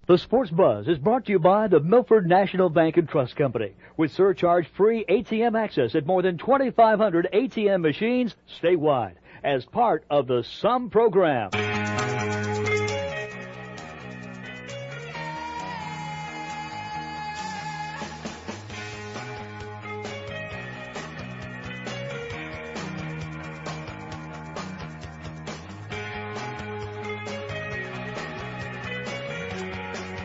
The Sports Buzz is brought to you by the Milford National Bank and Trust Company. With surcharge-free ATM access at more than 2,500 ATM machines statewide as part of the SUM program.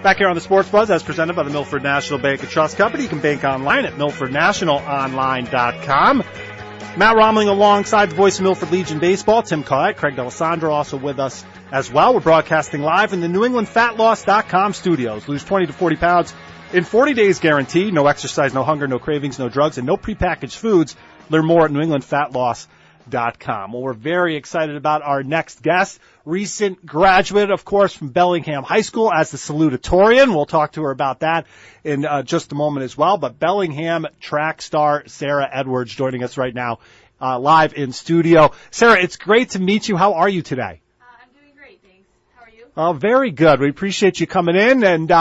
Back here on the Sports Buzz, as presented by the Milford National Bank and Trust Company. You can bank online at milfordnationalonline.com. Matt Romling alongside the voice of Milford Legion Baseball, Tim Collette, Craig D'Alessandro also with us as well. We're broadcasting live in the NewEnglandFatLoss.com studios. Lose 20 to 40 pounds in 40 days guaranteed. No exercise, no hunger, no cravings, no drugs, and no prepackaged foods. Learn more at NewEnglandFatLoss.com. Well, we're very excited about our next guest, recent graduate, of course, from Bellingham High School as the salutatorian. We'll talk to her about that in just a moment as well. But Bellingham track star Sarah Edwards joining us right now live in studio. Sarah, it's great to meet you. How are you today? I'm doing great, thanks. How are you? Very good. We appreciate you coming in and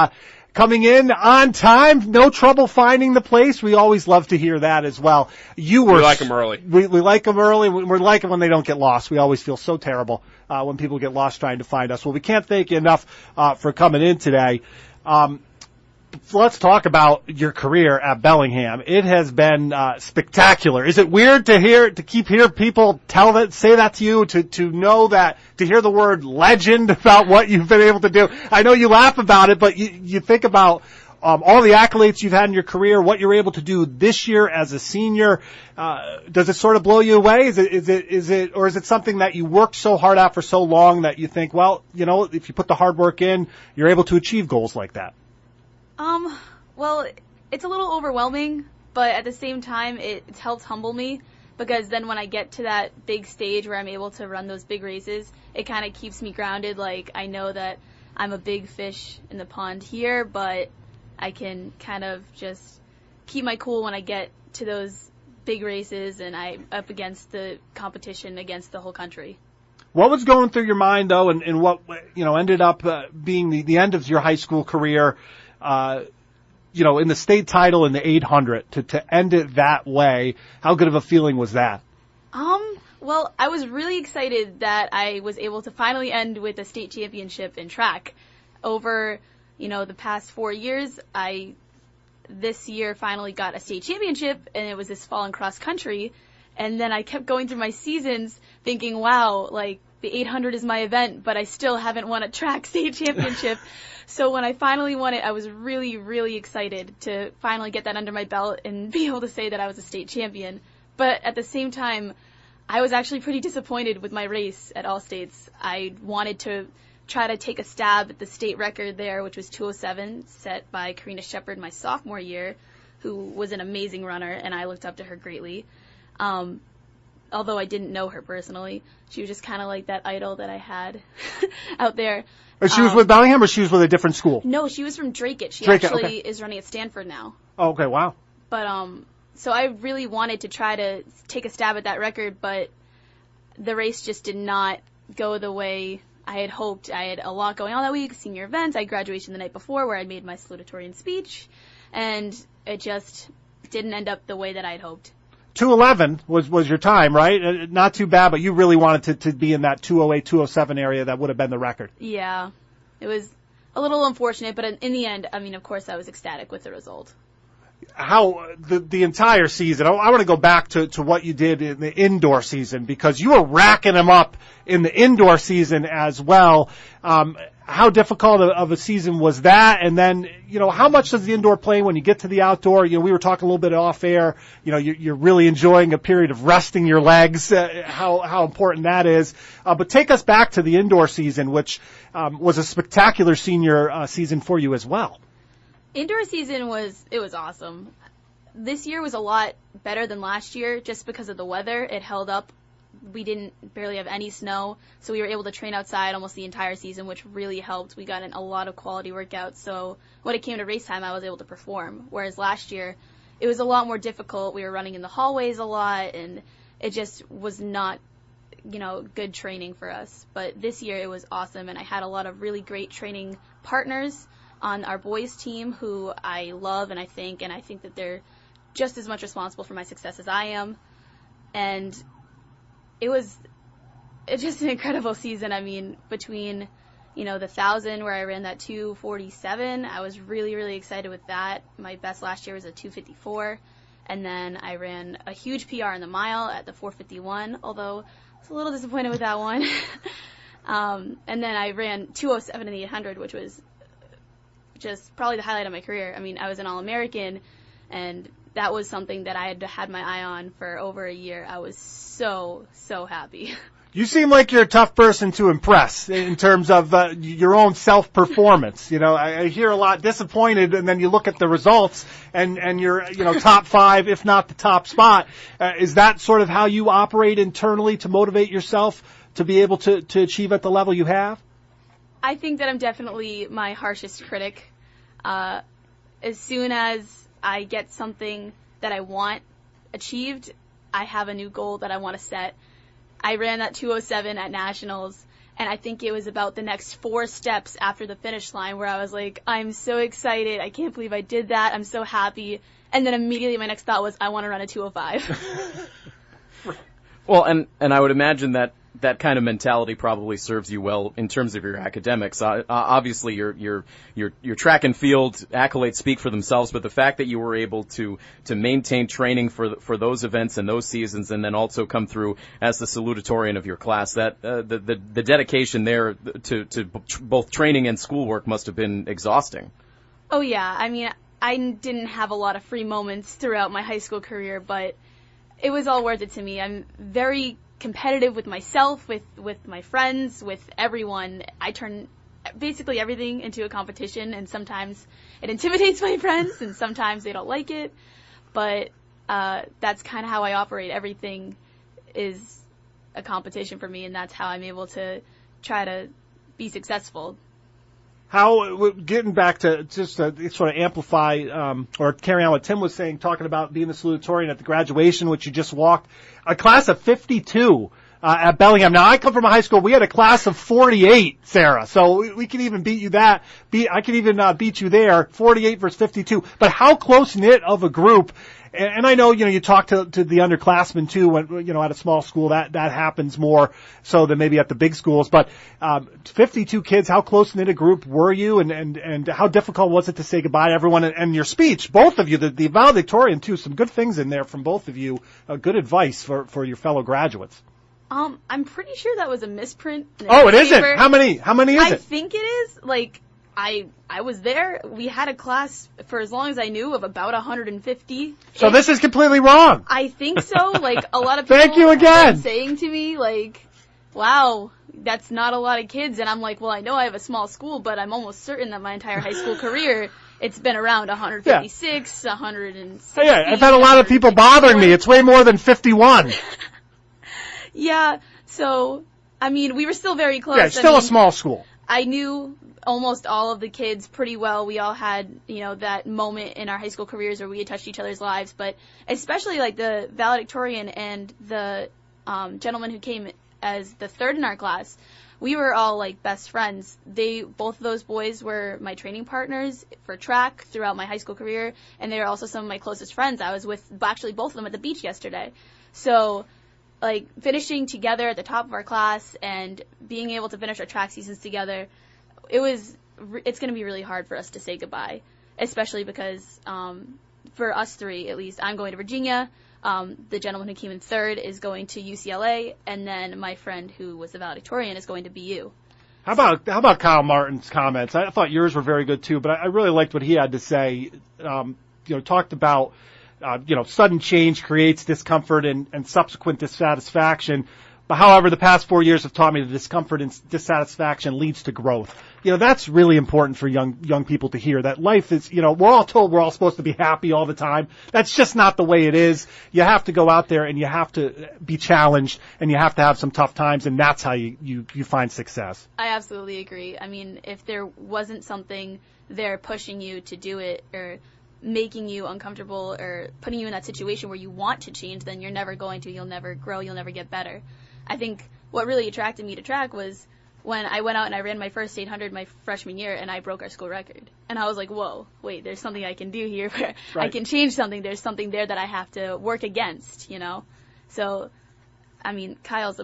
coming in on time, no trouble finding the place. We always love to hear that as well. We like them early. We like them early. We like them when they don't get lost. We always feel so terrible when people get lost trying to find us. Well, we can't thank you enough for coming in today. Let's talk about your career at Bellingham. It has been spectacular. Is it weird to hear people say that to you, to know that, to hear the word legend about what you've been able to do? I know you laugh about it, but you think about all the accolades you've had in your career, what you're able to do this year as a senior. Does it sort of blow you away? Is it something that you worked so hard at for so long that you think, well, you know, if you put the hard work in, you're able to achieve goals like that? Well, it's a little overwhelming, but at the same time, it helps humble me, because then when I get to that big stage where I'm able to run those big races, it kind of keeps me grounded. Like, I know that I'm a big fish in the pond here, but I can kind of just keep my cool when I get to those big races and I'm up against the competition against the whole country. What was going through your mind, though, and what, you know, ended up being the end of your high school career, you know, in the state title in the 800, to end it that way? How good of a feeling was that? Well, I was really excited that I was able to finally end with a state championship in track. Over, you know, the past 4 years, this year finally got a state championship, and it was this fall in cross country. And then I kept going through my seasons thinking, wow, like, the 800 is my event, but I still haven't won a track state championship. So when I finally won it, I was really, really excited to finally get that under my belt and be able to say that I was a state champion. But at the same time, I was actually pretty disappointed with my race at All States. I wanted to try to take a stab at the state record there, which was 2:07, set by Karina Shepard my sophomore year, who was an amazing runner, and I looked up to her greatly. Although I didn't know her personally, she was just kind of like that idol that I had out there. She was with Bellingham, or she was with a different school? No, she was from Drake. She is running at Stanford now. Oh, okay, wow. But so I really wanted to try to take a stab at that record, but the race just did not go the way I had hoped. I had a lot going on that week, senior events. I had graduation the night before where I'd made my salutatorian speech, and it just didn't end up the way that I had hoped. 2:11 was your time, right? Not too bad, but you really wanted to be in that 2:08, 2:07 area. That would have been the record. Yeah, it was a little unfortunate, but in the end, I mean, of course, I was ecstatic with the result. How the entire season, I want to go back to what you did in the indoor season, because you were racking them up in the indoor season as well. How difficult of a season was that? And then, you know, how much does the indoor play when you get to the outdoor? You know, we were talking a little bit off air. You know, you're really enjoying a period of resting your legs, how important that is. But take us back to the indoor season, which was a spectacular senior season for you as well. Indoor season was awesome. This year was a lot better than last year just because of the weather. It held up. We didn't barely have any snow, so we were able to train outside almost the entire season, which really helped. We got in a lot of quality workouts, so when it came to race time, I was able to perform. Whereas last year, it was a lot more difficult. We were running in the hallways a lot, and it just was not, you know, good training for us. But this year, it was awesome, and I had a lot of really great training partners. on our boys team who I love and I think that they're just as much responsible for my success as I am. And it's just an incredible season. I mean, between, the 1,000 where I ran that 2:47, I was really, really excited with that. My best last year was a 2:54. And then I ran a huge PR in the mile at the 4:51, although I was a little disappointed with that one. And then I ran 2:07 in the 800, which was just probably the highlight of my career. I mean, I was an All-American, and that was something that I had my eye on for over a year. I was so, so happy. You seem like you're a tough person to impress in terms of your own self-performance. I hear a lot disappointed, and then you look at the results, and you're, top 5, if not the top spot. Is that sort of how you operate internally to motivate yourself to be able to achieve at the level you have? I think that I'm definitely my harshest critic. As soon as I get something that I want achieved, I have a new goal that I want to set. I ran that 2:07 at Nationals, and I think it was about the next 4 steps after the finish line where I was like, I'm so excited. I can't believe I did that. I'm so happy. And then immediately my next thought was, I want to run a 2:05. Well, and I would imagine that kind of mentality probably serves you well in terms of your academics. Obviously, your track and field accolades speak for themselves, but the fact that you were able to maintain training for those events and those seasons, and then also come through as the salutatorian of your class, that the dedication there to both training and schoolwork must have been exhausting. Oh yeah, I mean, I didn't have a lot of free moments throughout my high school career, but it was all worth it to me. I'm very competitive with myself, with my friends, with everyone. I turn basically everything into a competition, and sometimes it intimidates my friends, and sometimes they don't like it. But that's kind of how I operate. Everything is a competition for me, and that's how I'm able to try to be successful. How, getting back to just to sort of amplify or carry on what Tim was saying, talking about being the salutatorian at the graduation, which you just walked, a class of 52 at Bellingham. Now, I come from a high school. We had a class of 48, Sarah, so we can even beat you that. I can even beat you there, 48 versus 52. But how close-knit of a group. And I know, you talk to the underclassmen too, when, at a small school, that happens more so than maybe at the big schools. But, 52 kids, how close-knit a group were you? And how difficult was it to say goodbye to everyone? And your speech, both of you, the valedictorian too, some good things in there from both of you, good advice for your fellow graduates. I'm pretty sure that was a misprint. Oh, it isn't? How many is it? I think it is. I was there. We had a class for as long as I knew of about 150. So this is completely wrong. I think so. A lot of people Thank you again. saying to me, wow, that's not a lot of kids. And I'm like, well, I know I have a small school, but I'm almost certain that my entire high school career, it's been around 156, 160. Yeah, I've had a lot of people bothering me. It's way more than 51. Yeah, so, I mean, we were still very close. Yeah, it's still a small school. I knew almost all of the kids pretty well. We all had, that moment in our high school careers where we had touched each other's lives, but especially the valedictorian and the gentleman who came as the third in our class, we were all best friends. Both of those boys were my training partners for track throughout my high school career, and they were also some of my closest friends. I was with actually both of them at the beach yesterday. So, finishing together at the top of our class and being able to finish our track seasons together, it's going to be really hard for us to say goodbye, especially because for us three, at least, I'm going to Virginia. The gentleman who came in third is going to UCLA, and then my friend who was the valedictorian is going to BU. How about Kyle Martin's comments? I thought yours were very good too, but I really liked what he had to say. Talked about sudden change creates discomfort and subsequent dissatisfaction. But however, the past 4 years have taught me that discomfort and dissatisfaction leads to growth. That's really important for young people to hear, that life is, we're all told we're all supposed to be happy all the time. That's just not the way it is. You have to go out there and you have to be challenged and you have to have some tough times, and that's how you find success. I absolutely agree. I mean, if there wasn't something there pushing you to do it or making you uncomfortable or putting you in that situation where you want to change, then you're never going to. You'll never grow. You'll never get better. I think what really attracted me to track was when I went out and I ran my first 800 my freshman year, and I broke our school record. And I was like, whoa, wait, there's something I can do here where I can change something. There's something there that I have to work against, you know? So, I mean, Kyle's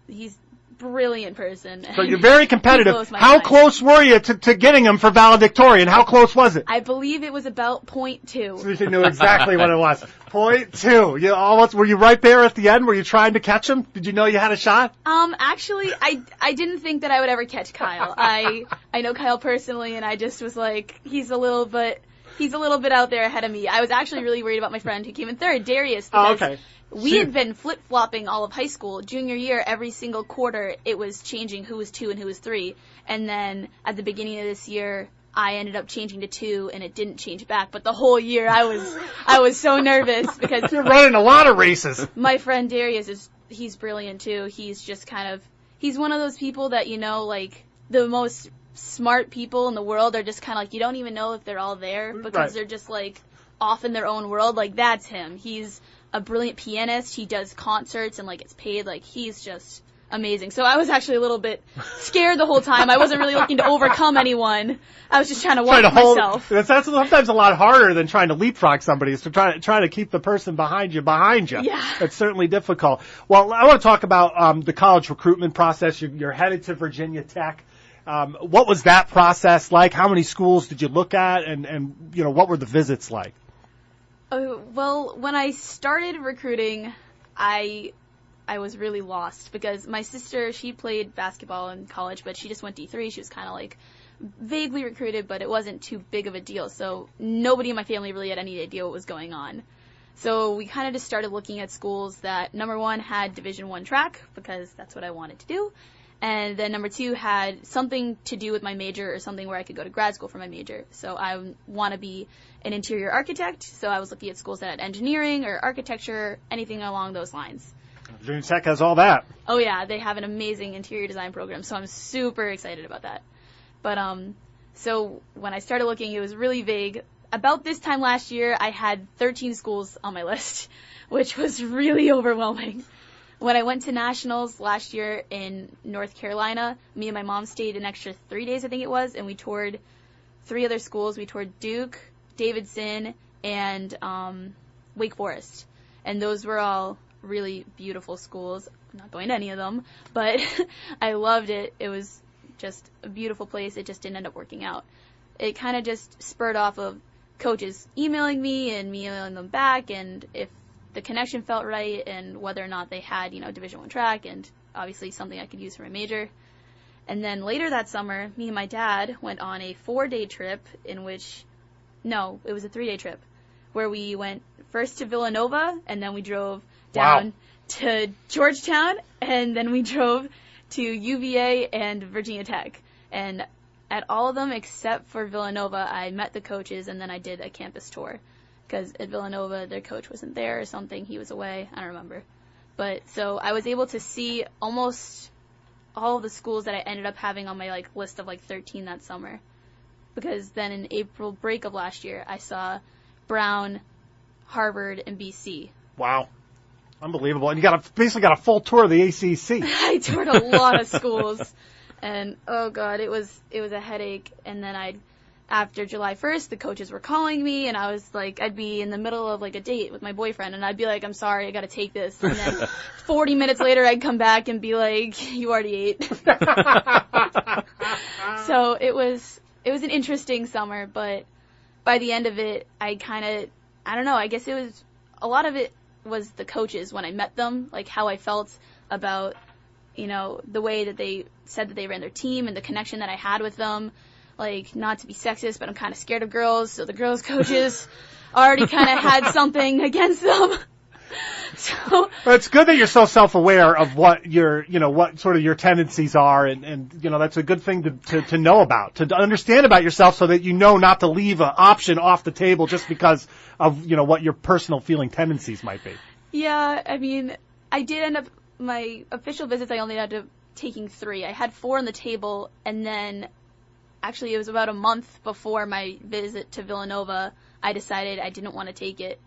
he's brilliant person. So you're very competitive. How mind. close were you to getting him for valedictorian? How close was it? I believe it was about 0.2. So you knew exactly what it was. 0.2. You almost, were you right there at the end? Were you trying to catch him? Did you know you had a shot? Actually, I didn't think that I would ever catch Kyle. I know Kyle personally, and I just was like, he's a little bit out there ahead of me. I was actually really worried about my friend who came in third, Darius. Okay. We had been flip-flopping all of high school. Junior year, every single quarter, it was changing who was 2 and who was 3. And then at the beginning of this year, I ended up changing to 2, and it didn't change back. But the whole year, I was so nervous because you're running a lot of races. My friend Darius he's brilliant too. He's just he's one of those people that, you know, like the most smart people in the world are just kind of like, you don't even know if they're all there because they're just like off in their own world. Like, that's him. He's a brilliant pianist. He does concerts and like gets paid. Like, he's just amazing. So I was actually a little bit scared the whole time. I wasn't really looking to overcome anyone. I was just trying to watch myself. That's sometimes a lot harder than trying to leapfrog somebody, is to try to keep the person behind you. Yeah. It's certainly difficult. Well, I want to talk about the college recruitment process. You're headed to Virginia Tech. What was that process like? How many schools did you look at, and you know, what were the visits like? Well, when I started recruiting, I was really lost because my sister, she played basketball in college, but she just went D3. She was kind of like vaguely recruited, but it wasn't too big of a deal. So nobody in my family really had any idea what was going on. So we kind of just started looking at schools that, number one, had Division I track, because that's what I wanted to do. And then number two, had something to do with my major or something where I could go to grad school for my major. So I want to be an interior architect. So I was looking at schools that had engineering or architecture, anything along those lines. Virginia Tech has all that. Oh yeah, they have an amazing interior design program, so I'm super excited about that. But so when I started looking, it was really vague. About this time last year, I had 13 schools on my list, which was really overwhelming. When I went to nationals last year in North Carolina, me and my mom stayed an extra 3 days, I think it was, and we toured 3 other schools. We toured Duke, Davidson, and Wake Forest. And those were all really beautiful schools. I'm not going to any of them, but I loved it. It was just a beautiful place. It just didn't end up working out. It kind of just spurred off of coaches emailing me and me emailing them back, and if the connection felt right and whether or not they had, you know, Division I track and obviously something I could use for my major. And then later that summer, me and my dad went on a 4-day trip it was a 3-day trip where we went first to Villanova, and then we drove down to Georgetown, and then we drove to UVA and Virginia Tech. And at all of them except for Villanova, I met the coaches, and then I did a campus tour. Because at Villanova, their coach wasn't there or something. He was away. I don't remember. But so I was able to see almost all of the schools that I ended up having on my list of 13 that summer. Because then in April break of last year, I saw Brown, Harvard, and BC. Wow. Unbelievable. And you basically got a full tour of the ACC. I toured a lot of schools. And, oh, God, it was a headache. And then after July 1st, the coaches were calling me, and I was like, I'd be in the middle of a date with my boyfriend, and I'd be like, I'm sorry, I gotta take this. And then 40 minutes later, I'd come back and be like, you already ate. So it was an interesting summer, but by the end of it, I don't know, I guess a lot of it was the coaches when I met them, how I felt about, you know, the way that they said that they ran their team and the connection that I had with them. Not to be sexist, but I'm kind of scared of girls, so the girls' coaches already kind of had something against them. So it's good that you're so self-aware of what what sort of your tendencies are, and that's a good thing to know about, to understand about yourself, so that you know not to leave an option off the table just because of what your personal feeling tendencies might be. Yeah, I mean, I did end up, my official visits, I only ended up taking 3. I had 4 on the table, and then actually, it was about a month before my visit to Villanova, I decided I didn't want to take it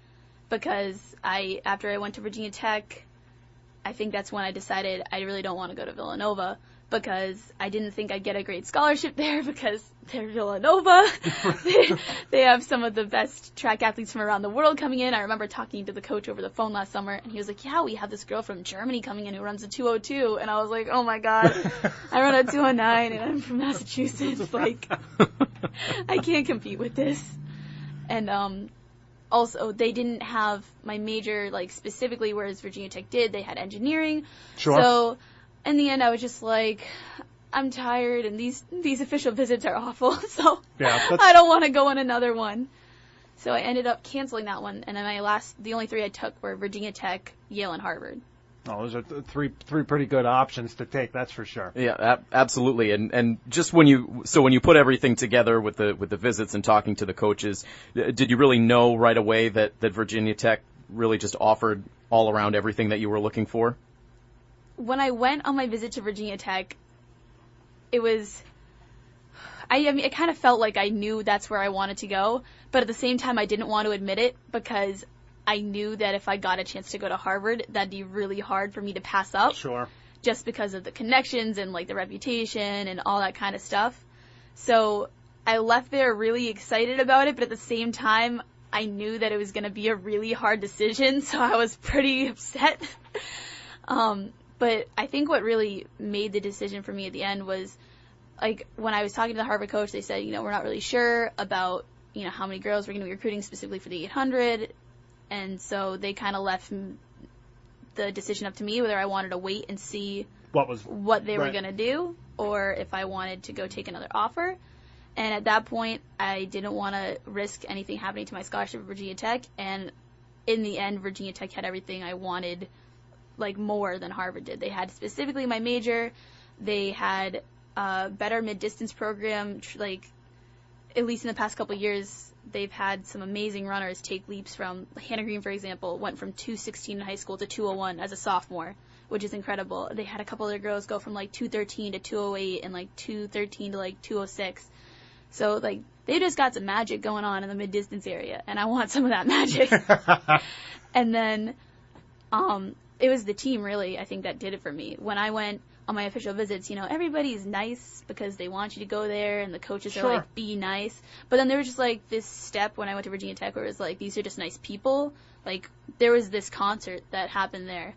because after I went to Virginia Tech, I think that's when I decided I really don't want to go to Villanova because I didn't think I'd get a great scholarship there because they're Villanova. They have some of the best track athletes from around the world coming in. I remember talking to the coach over the phone last summer, and he was like, yeah, we have this girl from Germany coming in who runs a 2:02. And I was like, oh my God, I run a 2:09 and I'm from Massachusetts. Like, I can't compete with this. And also, they didn't have my major, like, specifically, whereas Virginia Tech did. They had engineering. Sure. So in the end, I was just like, I'm tired, and these official visits are awful, so I don't want to go on another one. So I ended up canceling that one, and then the only three I took were Virginia Tech, Yale, and Harvard. Oh, those are three pretty good options to take, that's for sure. Yeah, absolutely. And just when you put everything together with the visits and talking to the coaches, did you really know right away that Virginia Tech really just offered all around everything that you were looking for? When I went on my visit to Virginia Tech, it was, I mean, it kind of felt like I knew that's where I wanted to go, but at the same time I didn't want to admit it because I knew that if I got a chance to go to Harvard, that'd be really hard for me to pass up. Sure. Just because of the connections and, like, the reputation and all that kind of stuff. So I left there really excited about it, but at the same time, I knew that it was going to be a really hard decision, so I was pretty upset. But I think what really made the decision for me at the end was, like, when I was talking to the Harvard coach, they said, we're not really sure about, how many girls we're going to be recruiting specifically for the 800. And so they kind of left the decision up to me whether I wanted to wait and see what they were going to do or if I wanted to go take another offer. And at that point, I didn't want to risk anything happening to my scholarship at Virginia Tech. And in the end, Virginia Tech had everything I wanted, like, more than Harvard did. They had specifically my major. They had a better mid-distance program. Like, at least in the past couple of years, they've had some amazing runners take leaps from, Hannah Green, for example, went from 2:16 in high school to 2:01 as a sophomore, which is incredible. They had a couple other girls go from, like, 2:13 to 2:08 and, like, 2:13 to, like, 2:06. So, like, they just got some magic going on in the mid-distance area, and I want some of that magic. And then it was the team, really, I think, that did it for me. When I went on my official visits, everybody's nice because they want you to go there, and the coaches are like, be nice. But then there was just, like, this step when I went to Virginia Tech where it was like, these are just nice people. Like, there was this concert that happened there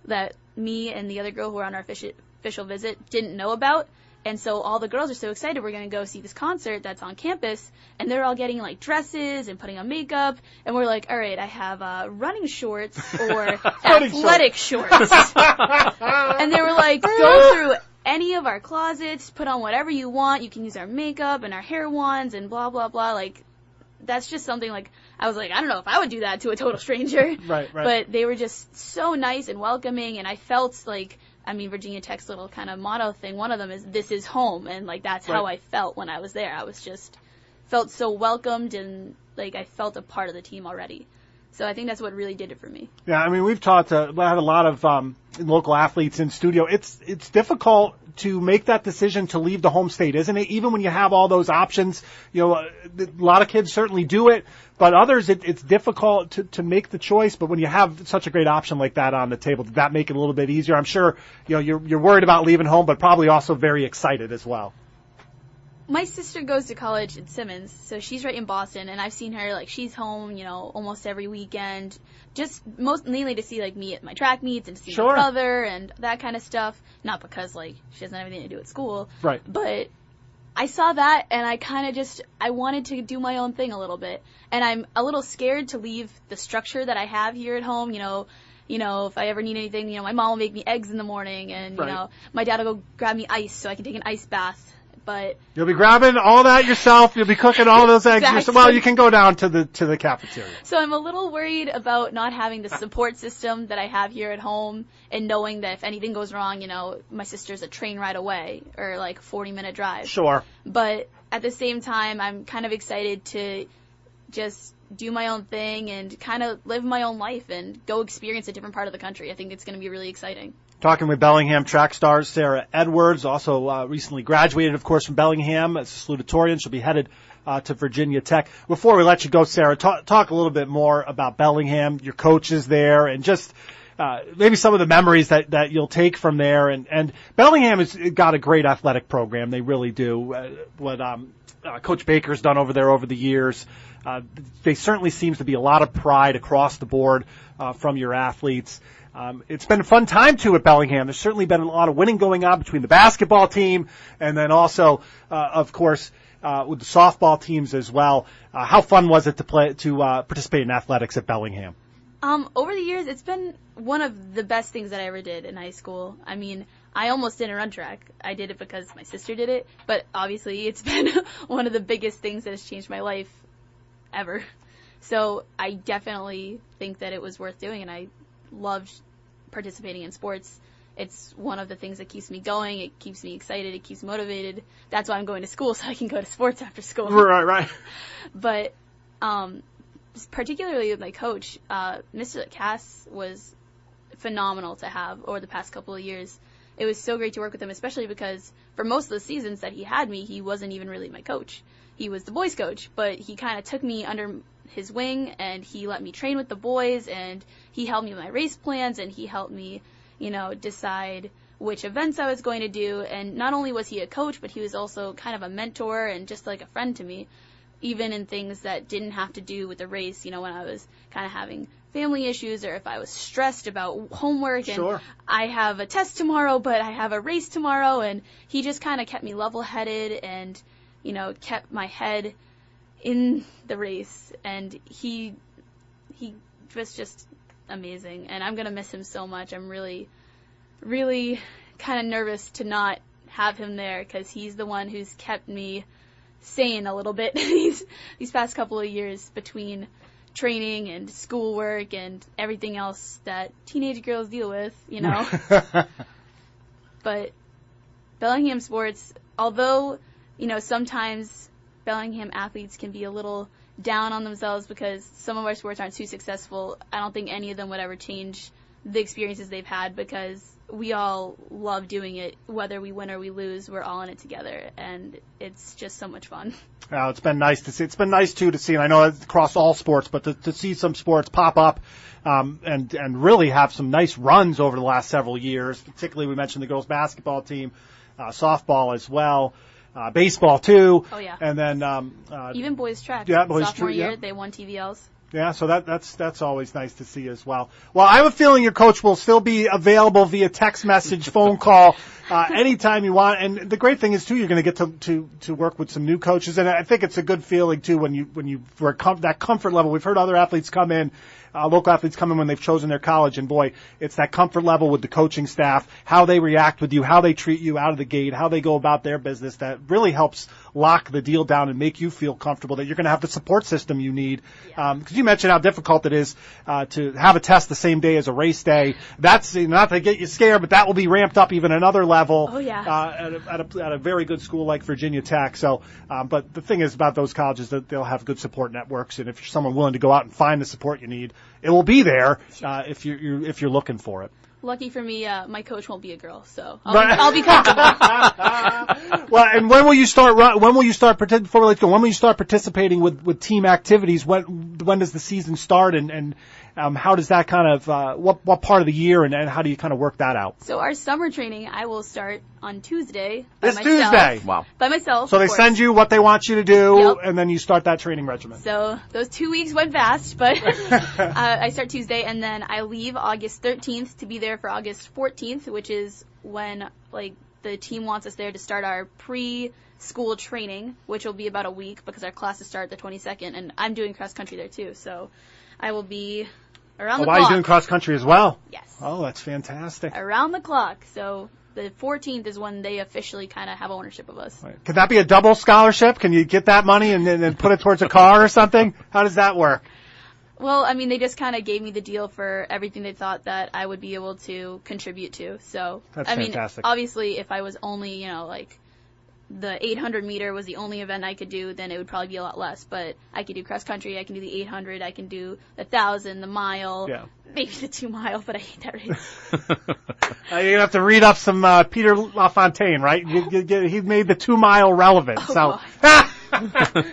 that me and the other girl who were on our official visit didn't know about. And so all the girls are so excited we're going to go see this concert that's on campus, and they're all getting, like, dresses and putting on makeup, and we're like, all right, I have running shorts or athletic shorts. And they were like, go through any of our closets, put on whatever you want, you can use our makeup and our hair wands and blah, blah, blah. Like, that's just something, like, I was like, I don't know if I would do that to a total stranger. Right. But they were just so nice and welcoming, and I felt like, Virginia Tech's little kind of motto thing, one of them is, this is home, and, like, that's how I felt when I was there. I was just, felt so welcomed, and, like, I felt a part of the team already. So I think that's what really did it for me. Yeah, we've had a lot of local athletes in studio. It's difficult to make that decision to leave the home state, isn't it? Even when you have all those options, a lot of kids certainly do it, but others, it's difficult to make the choice. But when you have such a great option like that on the table, did that make it a little bit easier? I'm sure, you're worried about leaving home, but probably also very excited as well. My sister goes to college at Simmons, so she's right in Boston, and I've seen her, like, she's home, almost every weekend, just mainly to see, like, me at my track meets and to see my brother and that kind of stuff. Not because, like, she doesn't have anything to do at school. Right. But I saw that, and I kind of just, I wanted to do my own thing a little bit. And I'm a little scared to leave the structure that I have here at home, if I ever need anything, my mom will make me eggs in the morning, and, my dad will go grab me ice so I can take an ice bath. But you'll be grabbing all that yourself. You'll be cooking all those eggs yourself. Well, you can go down to the cafeteria. So I'm a little worried about not having the support system that I have here at home, and knowing that if anything goes wrong, my sister's a train ride away or like a 40-minute drive. Sure. But at the same time, I'm kind of excited to just do my own thing and kind of live my own life and go experience a different part of the country. I think it's going to be really exciting. Talking with Bellingham track star Sarah Edwards, also recently graduated, of course, from Bellingham as a salutatorian. She'll be headed to Virginia Tech. Before we let you go, Sarah, talk a little bit more about Bellingham, your coaches there, and just maybe some of the memories that you'll take from there. And Bellingham has got a great athletic program. They really do. What Coach Baker's done over there over the years, there certainly seems to be a lot of pride across the board from your athletes. It's been a fun time, too, at Bellingham. There's certainly been a lot of winning going on between the basketball team and then also, of course, with the softball teams as well. How fun was it to participate in athletics at Bellingham? Over the years, it's been one of the best things that I ever did in high school. I mean, I almost didn't run track. I did it because my sister did it, but obviously it's been one of the biggest things that has changed my life ever. So I definitely think that it was worth doing, and I loved participating in sports. It's one of the things that keeps me going. It keeps me excited. It keeps me motivated. That's why I'm going to school, so I can go to sports after school. Right. But particularly with my coach, Mr. Cass was phenomenal to have over the past couple of years. It was so great to work with him, especially because for most of the seasons that he had me, he wasn't even really my coach. He was the boys' coach, but he kind of took me under his wing, and he let me train with the boys, and he helped me with my race plans, and he helped me, decide which events I was going to do. And not only was he a coach, but he was also kind of a mentor and just like a friend to me, even in things that didn't have to do with the race, when I was kind of having family issues or if I was stressed about homework and Sure. I have a test tomorrow, but I have a race tomorrow, and he just kind of kept me level-headed and, kept my head in the race, and he was just amazing, and I'm going to miss him so much. I'm really, really kind of nervous to not have him there because he's the one who's kept me sane a little bit these past couple of years between training and schoolwork and everything else that teenage girls deal with, But Bellingham sports, although, sometimes Bellingham athletes can be a little down on themselves because some of our sports aren't too successful, I don't think any of them would ever change the experiences they've had because we all love doing it. Whether we win or we lose, we're all in it together, and it's just so much fun. It's been nice to see. It's been nice, too, to see, and I know it's across all sports, but to see some sports pop up and really have some nice runs over the last several years. Particularly, we mentioned the girls' basketball team, softball as well. Baseball, too. Oh, yeah. And then even boys track. Yeah, boys sophomore track, year, yeah. they won TVLs. Yeah, so that's always nice to see as well. Well, I have a feeling your coach will still be available via text message, phone call, anytime you want. And the great thing is too, you're going to get to work with some new coaches, and I think it's a good feeling too when you that comfort level. We've heard other athletes come in. Local athletes come in when they've chosen their college, and boy, it's that comfort level with the coaching staff, how they react with you, how they treat you out of the gate, how they go about their business, that really helps lock the deal down and make you feel comfortable that you're going to have the support system you need. Because you mentioned how difficult it is to have a test the same day as a race day. That's not to get you scared, but that will be ramped up even another level. Oh, yeah. At a very good school like Virginia Tech. So, but the thing is about those colleges that they'll have good support networks, and if you're someone willing to go out and find the support you need, it will be there if you're looking for it. Lucky for me, my coach won't be a girl, so I'll be comfortable. Well, and when will you start participating with team activities? When does the season start, and how does that kind of what part of the year, and how do you kind of work that out? So our summer training, I will start on Tuesday. Tuesday. Wow. By myself. So they send you what they want you to do, Yep. and then you start that training regimen. So those 2 weeks went fast, but I start Tuesday, and then I leave August 13th to be there for August 14th, which is when the team wants us there to start our pre-school training, which will be about a week because our classes start the 22nd, and I'm doing cross country there too. So I will be around the clock. Why are you doing cross country as well? Yes. Oh, that's fantastic. Around the clock. So the 14th is when they officially kind of have ownership of us. Could that be a double scholarship? Can you get that money and then put it towards a car or something? How does that work? Well, I mean, they just kind of gave me the deal for everything they thought that I would be able to contribute to. So, That's I mean, fantastic. obviously, if I was only, the 800 meter was the only event I could do, then it would probably be a lot less. But I could do cross country, I can do the 800, I can do the 1,000, the mile, maybe the 2 mile, but I hate that race. You're going to have to read up some Peter LaFontaine, right? He made the 2 mile relevant. Oh,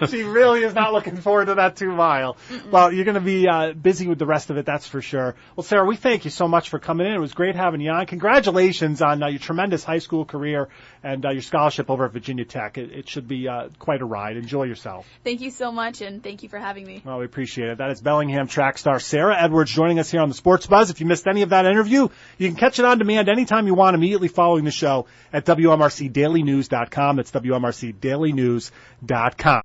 She really is not looking forward to that 2-mile. Well, you're going to be busy with the rest of it, that's for sure. Well, Sarah, we thank you so much for coming in. It was great having you on. Congratulations on your tremendous high school career and your scholarship over at Virginia Tech. It should be quite a ride. Enjoy yourself. Thank you so much, and thank you for having me. Well, we appreciate it. That is Bellingham track star Sarah Edwards joining us here on the Sports Buzz. If you missed any of that interview, you can catch it on demand anytime you want immediately following the show at WMRCDailyNews.com. That's WMRCDailyNews.com.